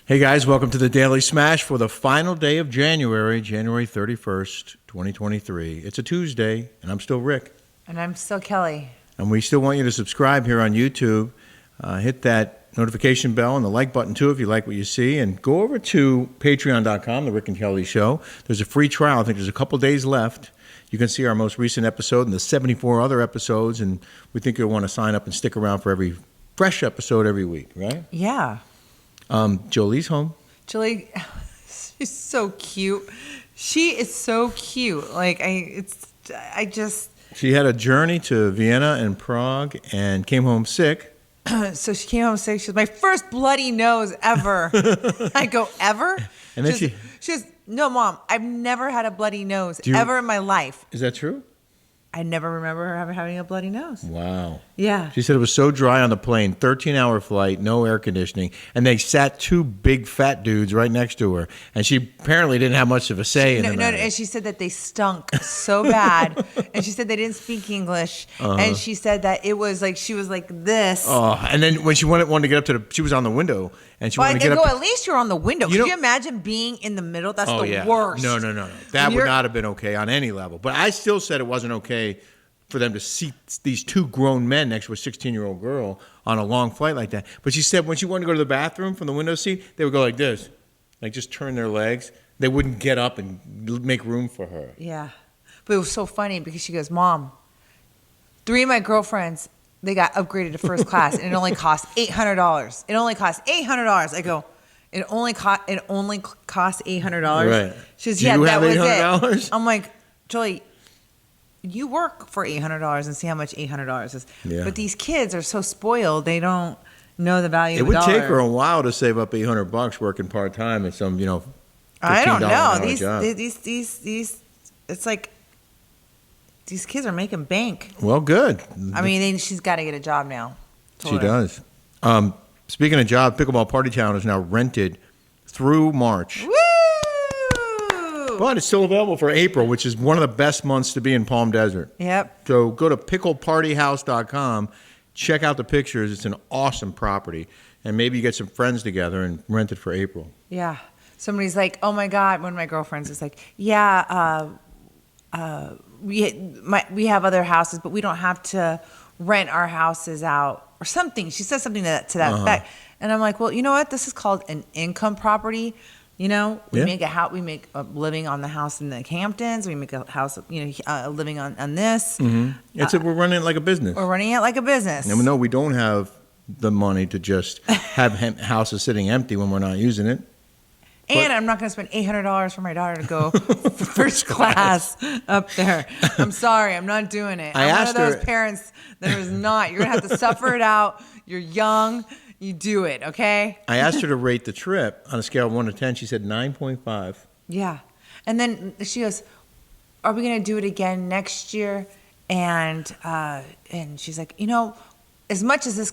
Hey guys, welcome to the Daily Smash for the final day of January, January 31st, 2023. It's a Tuesday, and I'm still Rick. And I'm still Kelly. And we still want you to subscribe here on YouTube. Hit that notification bell and the like button too if you like what you see. And go over to patreon.com, The Rick and Kelly Show. There's a free trial. I think there's a couple days left. You can see our most recent episode and the 74 other episodes. And we think you'll want to sign up and stick around for every fresh episode every week, right? Yeah. Jolie's home. Jolie, she's so cute. She is so cute. She had a journey to Vienna and Prague and came home sick. So she came home sick. She was my first bloody nose ever. I go, ever? And then she goes, no, Mom, I've never had a bloody nose ever in my life. Is that true? I never remember her having a bloody nose. Wow. Yeah. She said it was so dry on the plane, 13-hour flight, no air conditioning, and they sat two big fat dudes right next to her, and she apparently didn't have much of a say in it. No, and she said that they stunk so bad, and she said they didn't speak English, and she said that it was like she was like this. Oh, and then when she wanted to get up to she was on the window, and she wanted to get up. At least you're on the window. Could you imagine being in the middle? That's the worst. No. That would not have been okay on any level. But I still said it wasn't okay for them to seat these two grown men next to a 16-year-old girl on a long flight like that. But she said when she wanted to go to the bathroom from the window seat, they would go like this, like just turn their legs. They wouldn't get up and make room for her. Yeah. But it was so funny because she goes, Mom, 3 of my girlfriends, they got upgraded to first class, and it only cost $800. It only cost $800. I go, it only cost $800? Right. She goes, Do yeah, you that have was $800? it. I'm like, Jolie, you work for $800 and see how much $800 is. Yeah. But these kids are so spoiled, they don't know the value of a dollar. dollar. It would take her a while to save up $800 working part-time at some, $15 I don't know. job. These, it's like these kids are making bank. Well, good. I mean, she's got to get a job now. She does. Speaking of job, Pickleball Party Town is now rented through March. Woo! But it's still available for April, which is one of the best months to be in Palm Desert. Yep. So go to picklepartyhouse.com, check out the pictures. It's an awesome property. And maybe you get some friends together and rent it for April. Yeah. Somebody's like, oh my God, one of my girlfriends is like, yeah, we have other houses, but we don't have to rent our houses out or something. She says something to that effect. And I'm like, well, you know what? This is called an income property. We make a living on the house in the Hamptons. We make a house, a living on this. Mm-hmm. We're running it like a business. We're running it like a business. And no, we don't have the money to just have houses sitting empty when we're not using it. And I'm not going to spend $800 for my daughter to go first class up there. I'm sorry, I'm not doing it. I'm one of those parents that is not. You're going to have to suffer it out. You're young. You do it, okay? I asked her to rate the trip on a scale of 1 to 10. She said 9.5. Yeah. And then she goes, are we going to do it again next year? And she's like, as much as this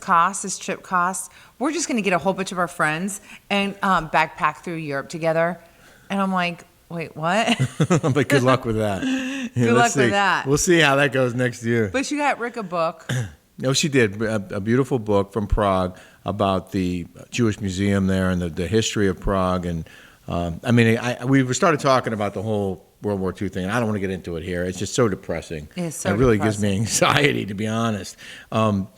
trip costs, we're just going to get a whole bunch of our friends and backpack through Europe together. And I'm like, wait, what? But good luck with that. Good luck with that. We'll see how that goes next year. But she got Rick a book. No, she did. A beautiful book from Prague about the Jewish museum there and the history of Prague. And we started talking about the whole World War II thing. I don't want to get into it here. It's just so depressing. It's so It really depressing. gives me anxiety, to be honest. But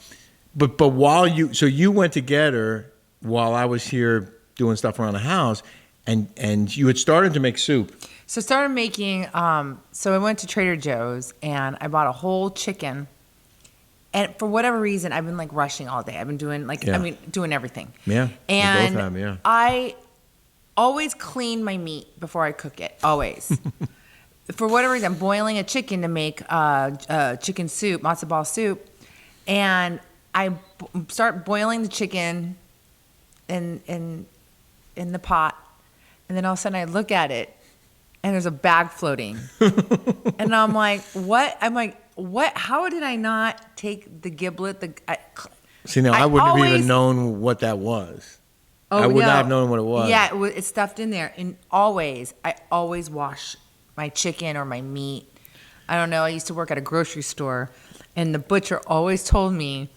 you went to get her while I was here doing stuff around the house, and you had started to make soup. So I started making, so I went to Trader Joe's and I bought a whole chicken. And for whatever reason, I've been rushing all day. I've been doing doing everything. Yeah. And we both have, yeah. I always clean my meat before I cook it. Always. For whatever reason, I'm boiling a chicken to make chicken soup, matzo ball soup. And I start boiling the chicken in the pot. And then all of a sudden I look at it and there's a bag floating. And I'm like, what? What? How did I not take the giblet? See, now I wouldn't have even known what that was. I would not have known what it was. Yeah, it's stuffed in there. And I always wash my chicken or my meat. I don't know. I used to work at a grocery store, and the butcher always told me.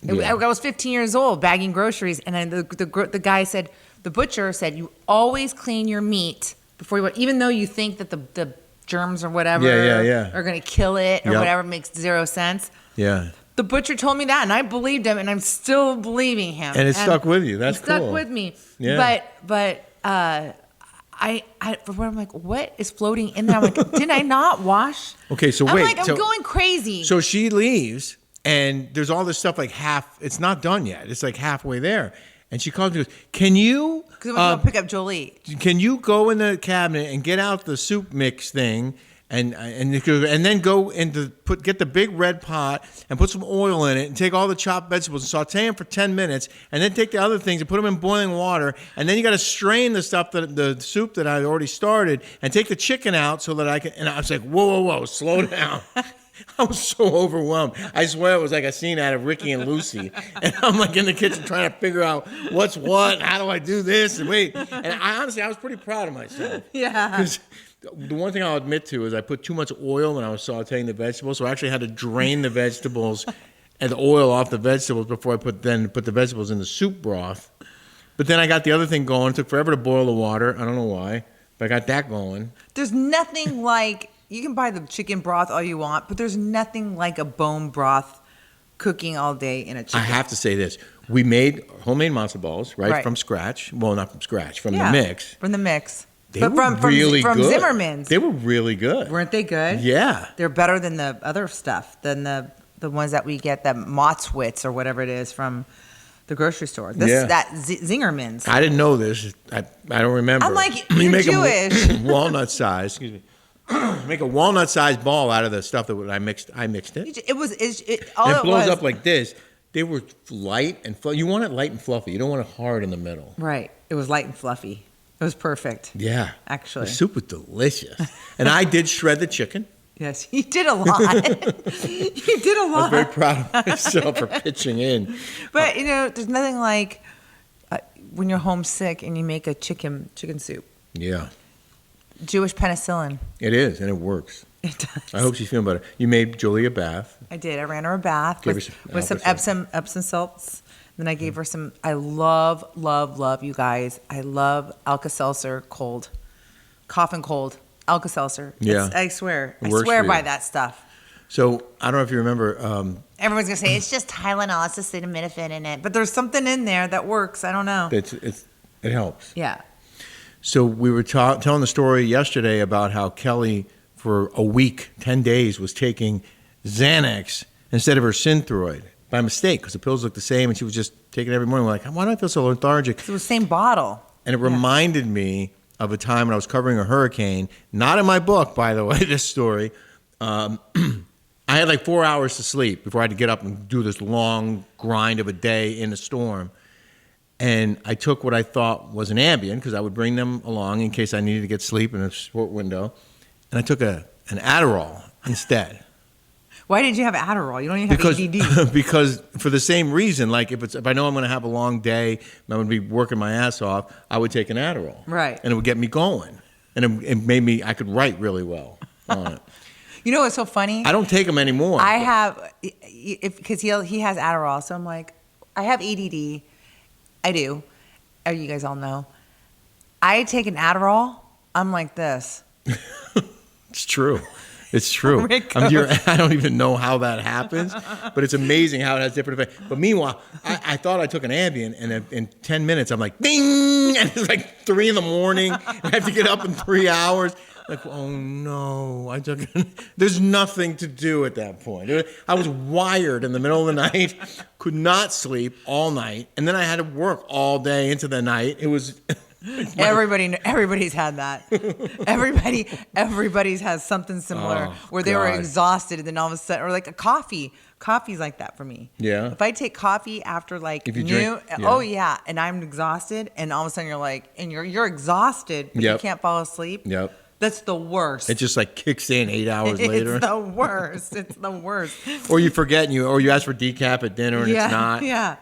I was 15 years old bagging groceries, and then the guy said, the butcher said you always clean your meat before you, even though you think that the germs or whatever are going to kill it or whatever, makes zero sense. Yeah. The butcher told me that, and I believed him, and I'm still believing him. And it stuck with you. That's cool. It stuck with me. Yeah. But for what I'm like, what is floating in there? I'm like, did I not wash? Okay, so wait. I'm like, I'm going crazy. So she leaves, and there's all this stuff like it's not done yet. It's like halfway there. And she calls me and goes, can you... Because I'm going to pick up Jolie. Can you go in the cabinet and get out the soup mix thing and then go into get the big red pot and put some oil in it and take all the chopped vegetables and saute them for 10 minutes and then take the other things and put them in boiling water and then you got to strain the soup that I already started and take the chicken out so that I can... And I was like, whoa, slow down. I was so overwhelmed. I swear it was like a scene out of Ricky and Lucy. And I'm like in the kitchen trying to figure out what's what, and how do I do this, and wait. And I was pretty proud of myself. Yeah. Because the one thing I'll admit to is I put too much oil when I was sauteing the vegetables, so I actually had to drain the vegetables and the oil off the vegetables before I put the vegetables in the soup broth. But then I got the other thing going. It took forever to boil the water. I don't know why, but I got that going. There's nothing like... You can buy the chicken broth all you want, but there's nothing like a bone broth cooking all day in a chicken. I have to say this. We made homemade matzo balls, right? From scratch. Well, not from scratch, from the mix. From the mix. They were really good. From Zimmerman's. They were really good. Weren't they good? Yeah. They're better than the other stuff, than the ones that we get, the Motzwitz or whatever it is from the grocery store. Zingerman's. I didn't know this. I don't remember. I'm like, you're Jewish. Walnut size. Excuse me. Make a walnut-sized ball out of the stuff that I mixed. I mixed it. It blows up like this. They were light and fluffy. You want it light and fluffy. You don't want it hard in the middle. Right. It was light and fluffy. It was perfect. Yeah. Actually. The soup was delicious. And I did shred the chicken. Yes, you did a lot. You did a lot. I was very proud of myself for pitching in. But, there's nothing like when you're homesick and you make a chicken soup. Yeah. Jewish penicillin. It is, and it works. It does. I hope she's feeling better. You made Jolie a bath. I did. I ran her a bath with some Epsom salts. Then I gave her some. I love, you guys. I love Alka-Seltzer cold, cough and cold. Alka-Seltzer. Yeah. I swear. I swear by that stuff. So I don't know if you remember. Everyone's gonna say it's just Tylenol. It's acetaminophen in it, but there's something in there that works. I don't know. It helps. Yeah. So we were telling the story yesterday about how Kelly, for a week, 10 days, was taking Xanax instead of her Synthroid by mistake because the pills looked the same and she was just taking it every morning. We're like, why do I feel so lethargic? It was the same bottle. And it reminded me of a time when I was covering a hurricane. Not in my book, by the way, this story. I had like 4 hours to sleep before I had to get up and do this long grind of a day in a storm. And I took what I thought was an Ambien because I would bring them along in case I needed to get sleep in a short window. And I took an Adderall instead. Why did you have Adderall? You don't even have ADD. Because for the same reason, like if I know I'm going to have a long day, I'm going to be working my ass off, I would take an Adderall. Right. And it would get me going. And it made me, I could write really well on it. You know what's so funny? I don't take them anymore. I have, because he has Adderall. So I'm like, I have ADD. I do. Oh, you guys all know. I take an Adderall. I'm like this. It's true. It's true. I don't even know how that happens, but it's amazing how it has different effects. But meanwhile, I thought I took an Ambien, and in 10 minutes, I'm like, ding! And it's like 3 in the morning. I have to get up in 3 hours. Like, oh no, I took. There's nothing to do at that point. I was wired in the middle of the night, could not sleep all night, and then I had to work all day into the night. It was. Everybody's had that. Everybody's has something similar where they were exhausted, and then all of a sudden, or like a coffee. Coffee's like that for me. Yeah. If I take coffee after like noon, and I'm exhausted, and all of a sudden you're like, and you're exhausted, but you can't fall asleep. Yep. That's the worst. It just like kicks in 8 hours later. It's the worst. It's the worst. Or you forget or you ask for decaf at dinner and it's not. Yeah.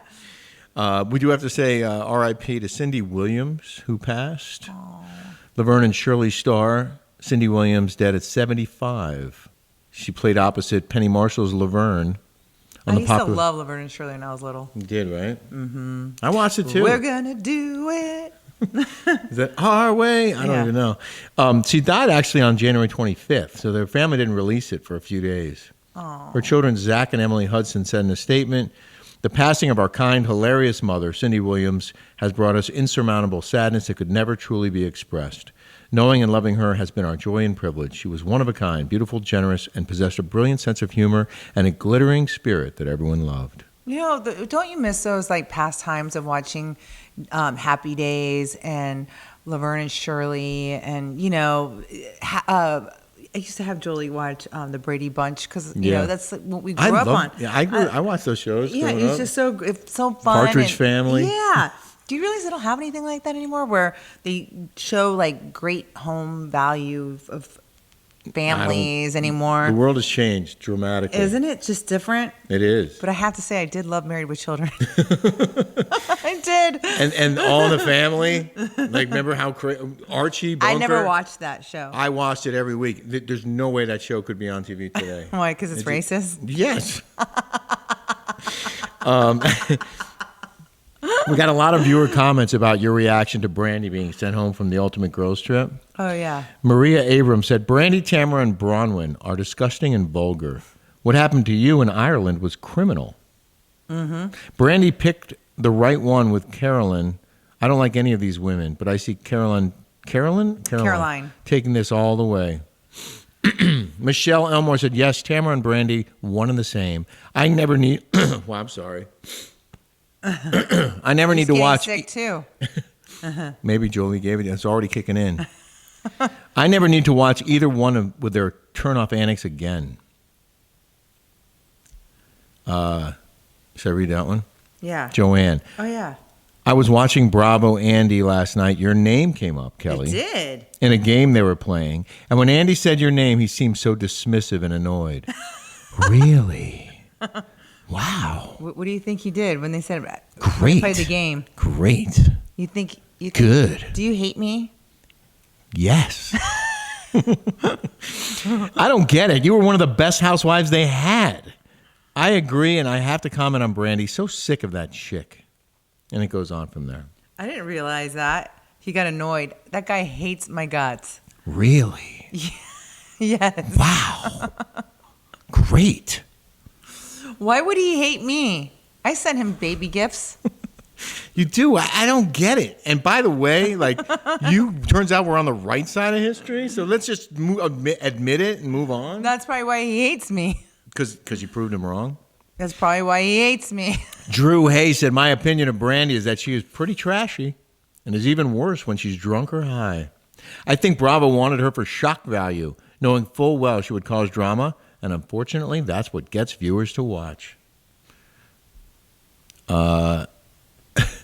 We do have to say R.I.P. to Cindy Williams, who passed. Laverne and Shirley star Cindy Williams, dead at 75. She played opposite Penny Marshall's Laverne. I used to love Laverne and Shirley when I was little. You did, right? Mm-hmm. I watched it too. We're gonna do it. Is that our way? I don't even know. She died actually on January 25th, so their family didn't release it for a few days. Aww. Her children, Zach and Emily Hudson, said in a statement, "The passing of our kind, hilarious mother, Cindy Williams, has brought us insurmountable sadness that could never truly be expressed. Knowing and loving her has been our joy and privilege. She was one of a kind, beautiful, generous, and possessed a brilliant sense of humor and a glittering spirit that everyone loved." You know, don't you miss those like pastimes of watching Happy Days and Laverne and Shirley and, you know, I used to have Jolie watch the Brady Bunch because, you know, that's what we grew up on. Yeah, I watched those shows. Yeah, it's just so fun. Partridge Family. Yeah. Do you realize they don't have anything like that anymore where they show like great home value of families anymore? The world has changed dramatically. Isn't it just different? It is. But I have to say, I did love Married with Children. I did. And All in the Family. Like, remember how Archie Bunker? I never watched that show. I watched it every week. There's no way that show could be on TV today. Why? Because it's racist? Yes. We got a lot of viewer comments about your reaction to Brandy being sent home from the Ultimate Girls Trip. Oh, yeah. Maria Abrams said, "Brandy, Tamara, and Bronwyn are disgusting and vulgar. What happened to you in Ireland was criminal." Mm-hmm. Brandy picked the right one with Carolyn. I don't like any of these women, but I see Caroline taking this all the way. Michelle Elmore said, "Yes, Tamara and Brandy, one and the same. I never need..." Well, I'm sorry. I never need to watch... sick too. Maybe Jolie gave it. It's already kicking in. I never need to watch either one with their turn-off antics again. Should I read that one? Yeah. Joanne. Oh, yeah. "I was watching Bravo Andy last night. Your name came up, Kelly. It did. In a game they were playing. And when Andy said your name, he seemed so dismissive and annoyed." Really? Wow. What do you think he did when they said Great. play the game? Great. You think Good. Do you hate me? Yes. I don't get it. You were one of the best housewives they had. I agree, and I have to comment on Brandy. So sick of that chick. And it goes on from there. I didn't realize that. He got annoyed. That guy hates my guts. Really? Yes. Wow. Great. Why would he hate me? I sent him baby gifts. You do? I don't get it. And by the way, like, turns out we're on the right side of history, so let's just admit it and move on. That's probably why he hates me. Because you proved him wrong? That's probably why he hates me. Drew Hay said, "My opinion of Brandy is that she is pretty trashy and is even worse when she's drunk or high. I think Bravo wanted her for shock value, knowing full well she would cause drama, and unfortunately, that's what gets viewers to watch."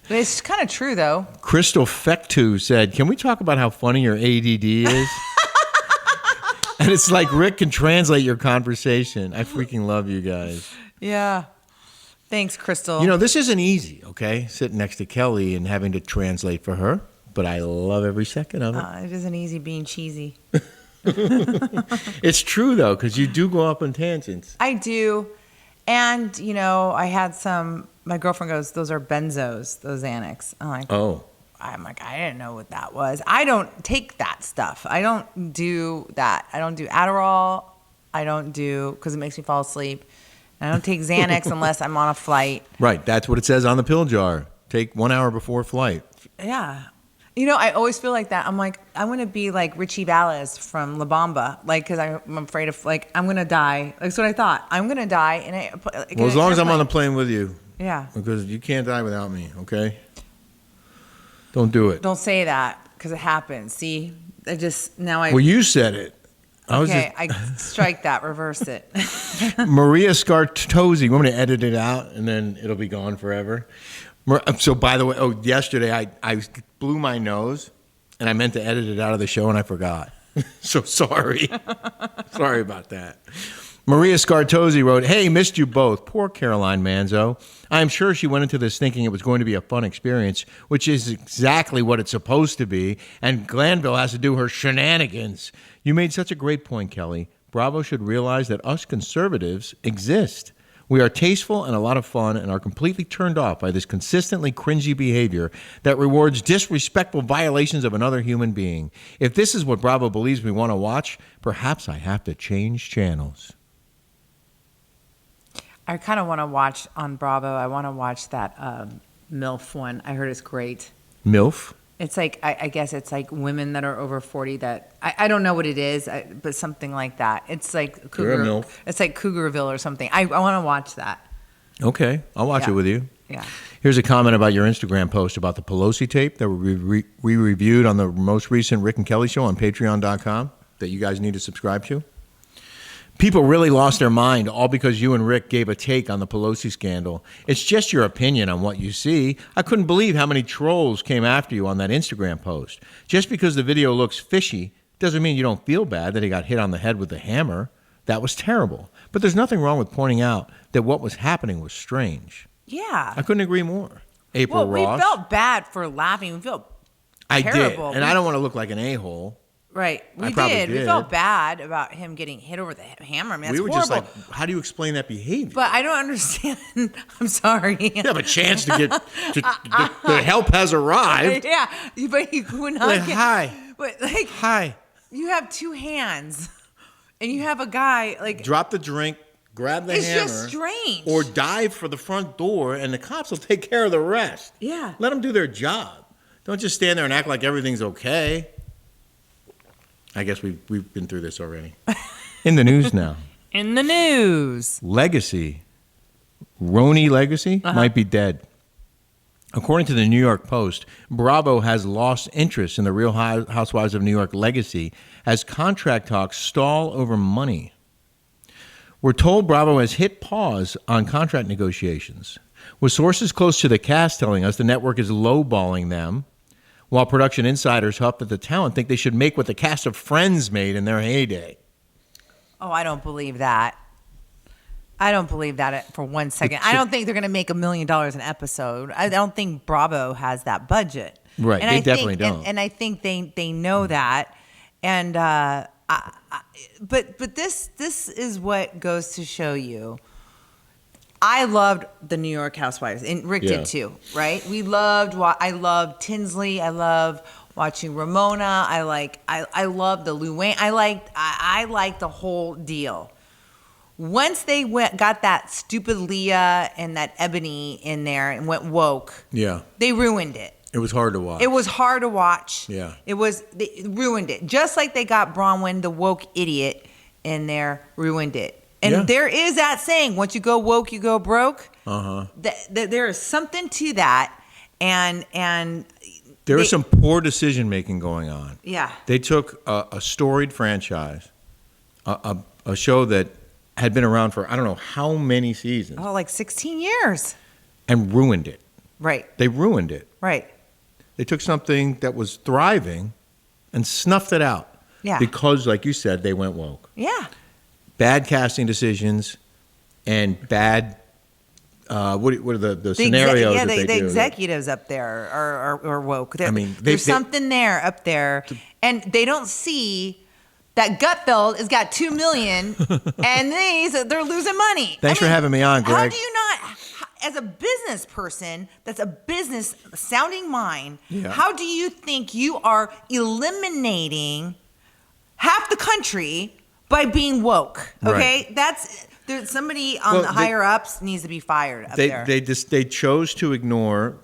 It's kind of true, though. Crystal Fectu said, "Can we talk about how funny your ADD is?" And it's like Rick can translate your conversation. I freaking love you guys. Yeah. Thanks, Crystal. You know, this isn't easy, okay? Sitting next to Kelly and having to translate for her, but I love every second of it. It isn't easy being cheesy. It's true, though, because you do go up on tangents. I do. And, you know, I had my girlfriend goes, "Those are benzos, those Xanax." I'm like, I didn't know what that was. I don't take that stuff. I don't do that. I don't do Adderall. I don't do, because it makes me fall asleep. I don't take Xanax unless I'm on a flight. Right. That's what it says on the pill jar. Take 1 hour before flight. Yeah. You know, I always feel like that. I'm like, I want to be like Richie Valens from La Bamba. Like, because I'm afraid of, like, I'm going to die. That's what I thought. I'm going to die. Well, as long as I'm on the plane with you. Yeah. Because you can't die without me, okay? Don't do it. Don't say that, because it happens. See? Well, you said it. I strike that, reverse it. Maria Scartosi. You want me to edit it out and then it'll be gone forever? So, by the way, yesterday I blew my nose and I meant to edit it out of the show and I forgot. So sorry. Sorry about that. Maria Scartosi wrote, "Hey, missed you both. Poor Caroline Manzo. I'm sure she went into this thinking it was going to be a fun experience, which is exactly what it's supposed to be, and Glanville has to do her shenanigans. You made such a great point, Kelly. Bravo should realize that us conservatives exist. We are tasteful and a lot of fun and are completely turned off by this consistently cringy behavior that rewards disrespectful violations of another human being. If this is what Bravo believes we want to watch, perhaps I have to change channels. I kind of want to watch on Bravo. I want to watch that MILF one. I heard it's great. MILF? It's like, I guess it's like women that are over 40 that, I don't know what it is, but something like that. It's like You're a MILF. It's like Cougarville or something. I want to watch that. Okay, I'll watch it with you. Yeah. Here's a comment about your Instagram post about the Pelosi tape that we reviewed on the most recent Rick and Kelly show on patreon.com that you guys need to subscribe to. People really lost their mind all because you and Rick gave a take on the Pelosi scandal. It's just your opinion on what you see. I couldn't believe how many trolls came after you on that Instagram post. Just because the video looks fishy doesn't mean you don't feel bad that he got hit on the head with the hammer. That was terrible. But there's nothing wrong with pointing out that what was happening was strange. Yeah. I couldn't agree more. April Ross. We felt bad for laughing. We felt terrible. I did, and I don't want to look like an a-hole. Right. We probably did. did. We felt bad about him getting hit over the hammer. I mean, that's We were horrible. just like, how do you explain that behavior? But I don't understand. I'm sorry. You have a chance to get, the help has arrived. Yeah. But you would not Like, get. hi. But like, Hi. you have two hands and you have a guy like. Drop the drink, grab the hammer. It's just strange. Or dive for the front door, and the cops will take care of the rest. Yeah. Let them do their job. Don't just stand there and act like everything's okay. I guess we've been through this already. In the news now. In the news. Legacy. RHONY Legacy might be dead. According to the New York Post, Bravo has lost interest in the Real Housewives of New York Legacy as contract talks stall over money. We're told Bravo has hit pause on contract negotiations, with sources close to the cast telling us the network is lowballing them, while production insiders huff that the talent think they should make what the cast of Friends made in their heyday. Oh, I don't believe that. I don't believe that for 1 second. I don't think they're going to make $1 million an episode. I don't think Bravo has that budget. Right, and they I definitely think, don't. And I think they know that. And but this is what goes to show you. I loved the New York Housewives, and Rick did too, right? I loved Tinsley. I love watching Ramona. I love the Luann. I liked the whole deal. Once they got that stupid Leah and that Ebony in there and went woke, they ruined it. It was hard to watch. It was hard to watch. Yeah. They ruined it. Just like they got Bronwyn, the woke idiot, in there, ruined it. And there is that saying, once you go woke, you go broke. There is something to that. And there is some poor decision making going on. Yeah. They took a storied franchise, a show that had been around for I don't know how many seasons. Oh, like 16 years. And ruined it. Right. They ruined it. Right. They took something that was thriving and snuffed it out. Yeah. Because, like you said, they went woke. Yeah. Bad casting decisions and bad, what are the scenarios that they do? The executives up there are woke. There's something there up there. And they don't see that Gutfeld has got $2 million and they're losing money. Thanks for having me on, Greg. How do you not, as a business person that's a business sounding mind, how do you think you are eliminating half the country by being woke? Okay, there's somebody on the higher ups needs to be fired up there. They chose to ignore,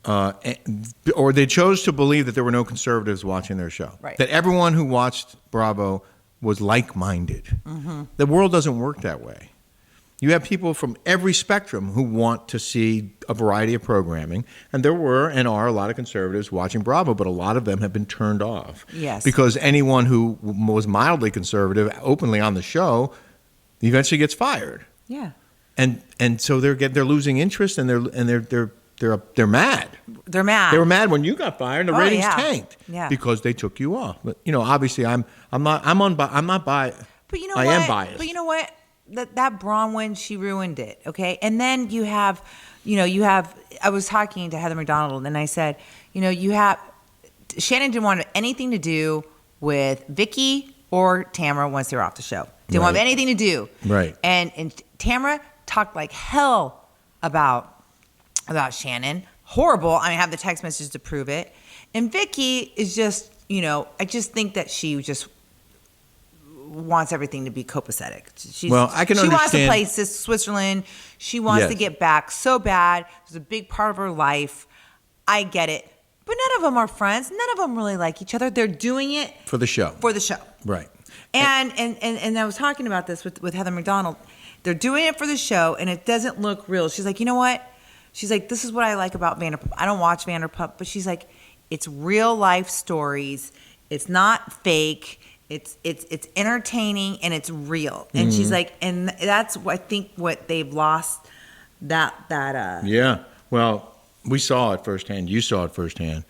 or they chose to believe that there were no conservatives watching their show. Right. That everyone who watched Bravo was like-minded. Mm-hmm. The world doesn't work that way. You have people from every spectrum who want to see a variety of programming, and there were and are a lot of conservatives watching Bravo, but a lot of them have been turned off. Yes. Because anyone who was mildly conservative openly on the show eventually gets fired. Yeah. And so they're losing interest, and they're mad. They're mad. They were mad when you got fired, and the ratings tanked because they took you off. But obviously, I'm not biased. But you know I what? am biased. But you know what? That Bronwyn, she ruined it. Okay, and then you have. I was talking to Heather McDonald, and I said, Shannon didn't want anything to do with Vicky or Tamara once they were off the show. Didn't want anything to do. Right. And Tamara talked like hell about Shannon. Horrible. I have the text messages to prove it. And Vicky is just, I just think that she just wants everything to be copacetic. She wants to play Switzerland. She wants to get back so bad. It's a big part of her life. I get it. But none of them are friends. None of them really like each other. They're doing it for the show. Right. And I was talking about this with Heather McDonald. They're doing it for the show, and it doesn't look real. She's like, you know what? She's like, this is what I like about Vanderpump. I don't watch Vanderpump, but she's like, it's real life stories. It's not fake. It's entertaining and it's real. And she's like, and that's I think what they've lost that. Yeah. Well, we saw it firsthand. You saw it firsthand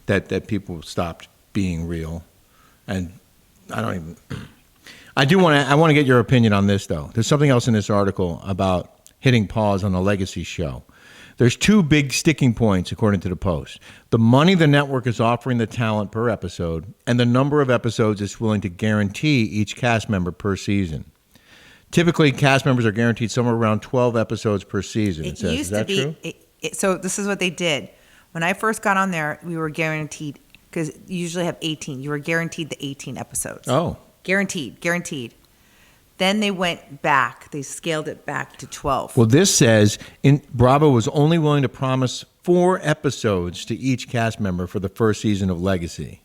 that people stopped being real, and I want to get your opinion on this though. There's something else in this article about hitting pause on the Legacy show. There's two big sticking points, according to the Post. The money the network is offering the talent per episode and the number of episodes it's willing to guarantee each cast member per season. Typically, cast members are guaranteed somewhere around 12 episodes per season. It says. Is that true? So this is what they did. When I first got on there, we were guaranteed, because you usually have 18. You were guaranteed the 18 episodes. Oh. Guaranteed. Then they went back. They scaled it back to 12. Well, this says Bravo was only willing to promise 4 episodes to each cast member for the first season of Legacy.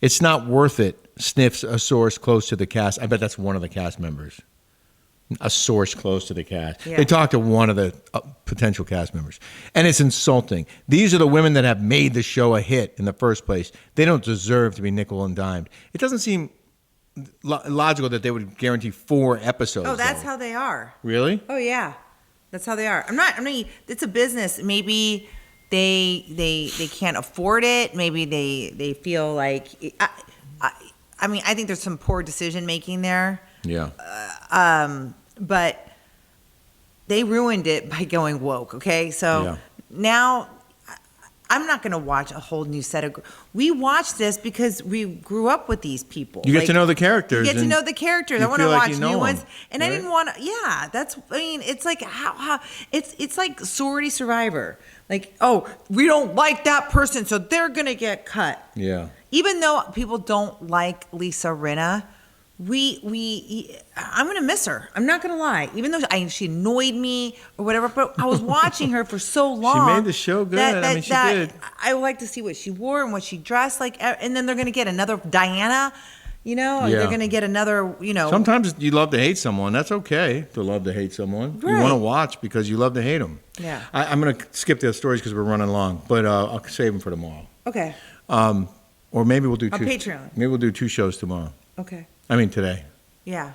It's not worth it, sniffs a source close to the cast. I bet that's one of the cast members. A source close to the cast. Yeah. They talked to one of the potential cast members. And it's insulting. These are the women that have made the show a hit in the first place. They don't deserve to be nickel and dimed. It doesn't seem logical that they would guarantee 4 episodes. Oh, that's how they are. Really? Oh, yeah. That's how they are. I mean, it's a business. Maybe they can't afford it. Maybe they feel like, I mean, I think there's some poor decision making there. Yeah. But they ruined it by going woke. Okay. So now I'm not going to watch a whole new set of. We watch this because we grew up with these people. You get to know the characters. You get to know the characters. I want to watch new ones, and right? I didn't want to. Yeah, that's. I mean, it's like how it's like sorority Survivor. Like, oh, we don't like that person, so they're gonna get cut. Yeah. Even though people don't like Lisa Rinna, I'm gonna miss her. I'm not gonna lie. Even though she annoyed me or whatever, but I was watching her for so long. She made the show good. I mean, she did. I would like to see what she wore and what she dressed like, and then they're gonna get another Diana. They're gonna get another. Sometimes you love to hate someone. That's okay to love to hate someone. Right. You want to watch because you love to hate them. Yeah. I'm gonna skip the stories because we're running long, but I'll save them for tomorrow. Okay. Or maybe we'll do on Patreon. Maybe we'll do 2 shows tomorrow. Okay. I mean today. Yeah.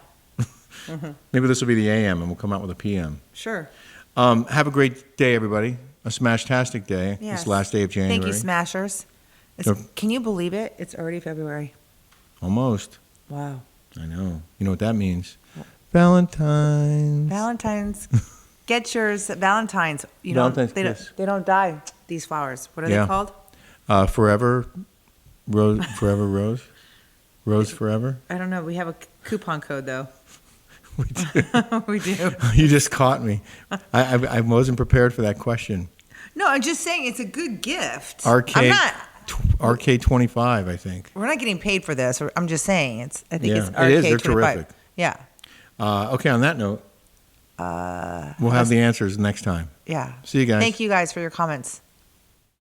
Maybe this will be the AM and we'll come out with a PM. Sure. Have a great day, everybody. A smash-tastic day. Yes. This last day of January. Thank you, Smashers. Can you believe it? It's already February. Almost. Wow. I know. You know what that means? Valentine's. Get yours at Valentine's. They don't die, these flowers. What are they called? Forever Rose. Rose Forever? I don't know. We have a coupon code, though. We do. We do. You just caught me. I wasn't prepared for that question. No, I'm just saying it's a good gift. RK25, I think. We're not getting paid for this. I'm just saying. I think it's RK25. It is. They're terrific. Yeah. Okay, on that note, we'll have the answers next time. Yeah. See you guys. Thank you guys for your comments.